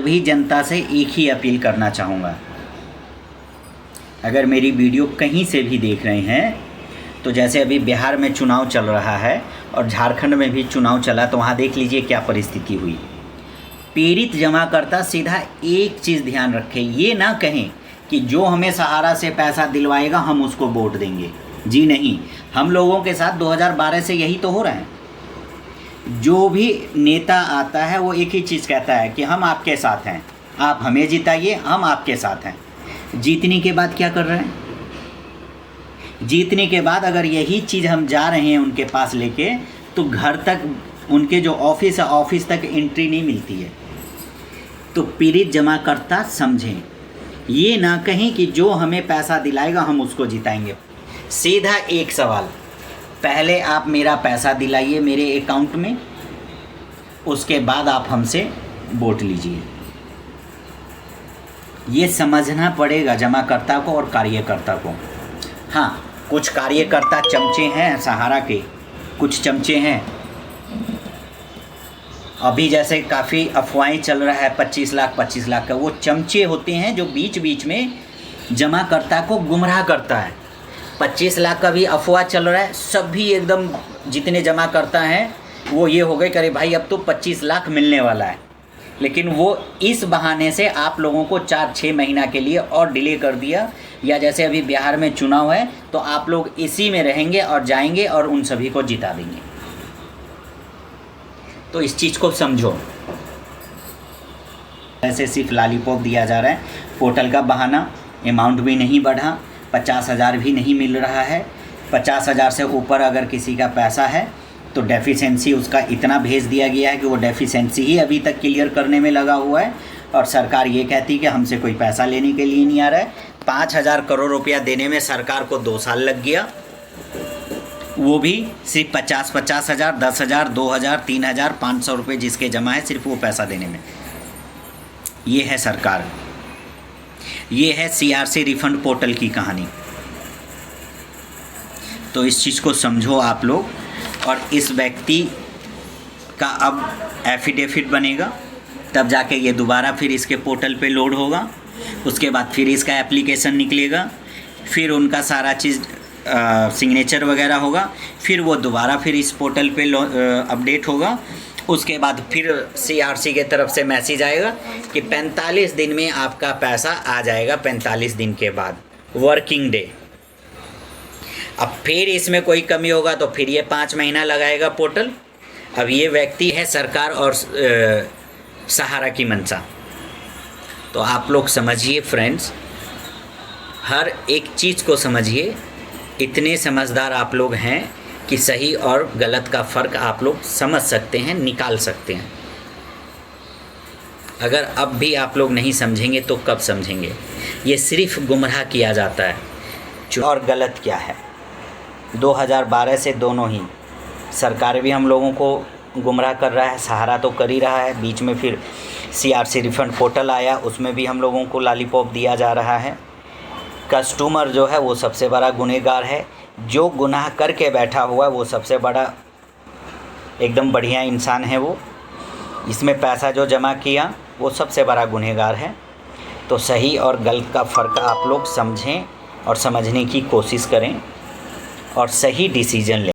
सभी जनता से एक ही अपील करना चाहूँगा, अगर मेरी वीडियो कहीं से भी देख रहे हैं तो जैसे अभी बिहार में चुनाव चल रहा है और झारखंड में भी चुनाव चला, तो वहाँ देख लीजिए क्या परिस्थिति हुई। पीड़ित जमाकर्ता सीधा एक चीज़ ध्यान रखें, ये ना कहें कि जो हमें सहारा से पैसा दिलवाएगा हम उसको वोट देंगे। जी नहीं, हम लोगों के साथ 2012 से यही तो हो रहा है। जो भी नेता आता है वो एक ही चीज़ कहता है कि हम आपके साथ हैं, आप हमें जिताइए, हम आपके साथ हैं। जीतने के बाद क्या कर रहे हैं? जीतने के बाद अगर यही चीज़ हम जा रहे हैं उनके पास लेके, तो घर तक उनके जो ऑफिस है, ऑफिस तक एंट्री नहीं मिलती है। तो पीड़ित जमाकर्ता समझें, ये ना कहें कि जो हमें पैसा दिलाएगा हम उसको जिताएंगे। सीधा एक सवाल, पहले आप मेरा पैसा दिलाइए मेरे अकाउंट में, उसके बाद आप हमसे वोट लीजिए। ये समझना पड़ेगा जमाकर्ता को और कार्यकर्ता को। हाँ, कुछ कार्यकर्ता चमचे हैं सहारा के, कुछ चमचे हैं। अभी जैसे काफ़ी अफवाहें चल रहा है 25 लाख का, वो चमचे होते हैं जो बीच बीच में जमाकर्ता को गुमराह करता है। 25 लाख का भी अफवाह चल रहा है, सब भी एकदम जितने जमाकर्ता हैं वो ये हो गए कि अरे भाई अब तो 25 लाख मिलने वाला है। लेकिन वो इस बहाने से आप लोगों को 4-6 महीना के लिए और डिले कर दिया, या जैसे अभी बिहार में चुनाव है तो आप लोग इसी में रहेंगे और जाएंगे और उन सभी को जिता देंगे। तो इस चीज़ को समझो। ऐसे सिर्फ लॉलीपॉप दिया जा रहा है, पोर्टल का बहाना, अमाउंट भी नहीं बढ़ा, 50,000 भी नहीं मिल रहा है। 50,000 से ऊपर अगर किसी का पैसा है तो डेफिशिएंसी उसका इतना भेज दिया गया है कि वो डेफिशिएंसी ही अभी तक क्लियर करने में लगा हुआ है, और सरकार ये कहती है कि हमसे कोई पैसा लेने के लिए नहीं आ रहा है। 5,000 करोड़ रुपया देने में सरकार को 2 साल लग गया, वो भी सिर्फ 50,000, 10,000, 2,000, 3,000, 500 रुपये जिसके जमा है सिर्फ वो पैसा देने में। ये है सरकार, ये है CRC रिफंड पोर्टल की कहानी। तो इस चीज़ को समझो आप लोग। और इस व्यक्ति का अब एफिडेविट बनेगा, तब जाके ये दोबारा फिर इसके पोर्टल पे लोड होगा, उसके बाद फिर इसका एप्लीकेशन निकलेगा, फिर उनका सारा चीज़ सिग्नेचर वगैरह होगा, फिर वो दोबारा फिर इस पोर्टल पे अपडेट होगा। उसके बाद फिर CRC के तरफ से मैसेज आएगा कि 45 दिन में आपका पैसा आ जाएगा, 45 दिन के बाद, वर्किंग डे। अब फिर इसमें कोई कमी होगा तो फिर ये 5 महीना लगाएगा पोर्टल। अब ये व्यक्ति है सरकार और सहारा की मंशा। तो आप लोग समझिए फ्रेंड्स, हर एक चीज़ को समझिए। इतने समझदार आप लोग हैं कि सही और गलत का फ़र्क आप लोग समझ सकते हैं, निकाल सकते हैं। अगर अब भी आप लोग नहीं समझेंगे तो कब समझेंगे? ये सिर्फ गुमराह किया जाता है। और गलत क्या है? 2012 से दोनों ही, सरकार भी हम लोगों को गुमराह कर रहा है, सहारा तो कर ही रहा है। बीच में फिर CRC रिफंड पोर्टल आया, उसमें भी हम लोगों को लॉलीपॉप दिया जा रहा है। कस्टमर जो है वो सबसे बड़ा गुनहगार है, जो गुनाह करके बैठा हुआ है वो सबसे बड़ा एकदम बढ़िया इंसान है। वो इसमें पैसा जो जमा किया वो सबसे बड़ा गुनहगार है। तो सही और गलत का फ़र्क आप लोग समझें और समझने की कोशिश करें और सही डिसीजन लें।